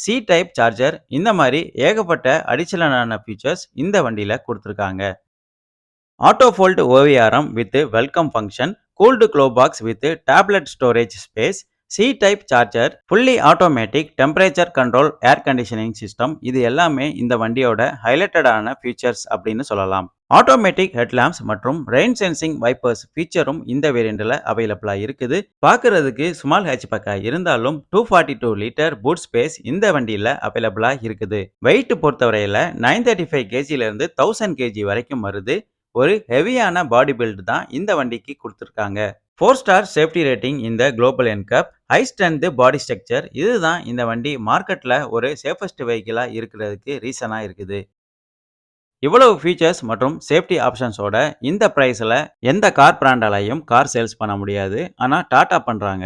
C type charger இந்த மாதிரி ஏகப்பட்ட அடிஷனலான ஃபீச்சர்ஸ் இந்த வண்டியில குடுத்துருக்காங்க. Auto fold ORVM with welcome function, cooled glove box with tablet storage space, C type charger, fully automatic temperature control air conditioning system இது எல்லாமே இந்த வண்டியோட ஹைலைட்டடான ஃபீச்சர்ஸ் அப்படின்னு சொல்லலாம். ஆட்டோமேட்டிக் ஹெட்லாம்ப்ஸ் மற்றும் ரெயின் சென்சிங் வைப்பர்ஸ் ஃபீச்சரும் இந்த வேரியண்ட்ல அவைலபிளா இருக்குது. பார்க்கறதுக்கு ஸ்மால் ஹேட்ச்பேக்கா இருந்தாலும் 242 லிட்டர் பூட் ஸ்பேஸ் இந்த வண்டியில அவைலபிளா இருக்குது. வெயிட் பொறுத்தவரையில 935 கேஜில இருந்து 1000 கேஜி வரைக்கும் வருது. ஒரு ஹெவியான பாடி பில்ட் தான் இந்த வண்டிக்கு கொடுத்துருக்காங்க. 4 ஸ்டார் சேஃப்டி ரேட்டிங் இந்த global NCAP, high strength body structure இதுதான் இந்த வண்டி மார்க்கெட்ல ஒரு சேஃபஸ்ட் வெஹிக்கிளா இருக்கிறதுக்கு ரீசனா இருக்குது. இவ்வளவு ஃபீச்சர்ஸ் மற்றும் சேஃப்டி ஆப்ஷன்ஸோட இந்த பிரைஸ்ல எந்த கார் பிராண்டாலையும் கார் சேல்ஸ் பண்ண முடியாது. ஆனா டாடா பண்றாங்க.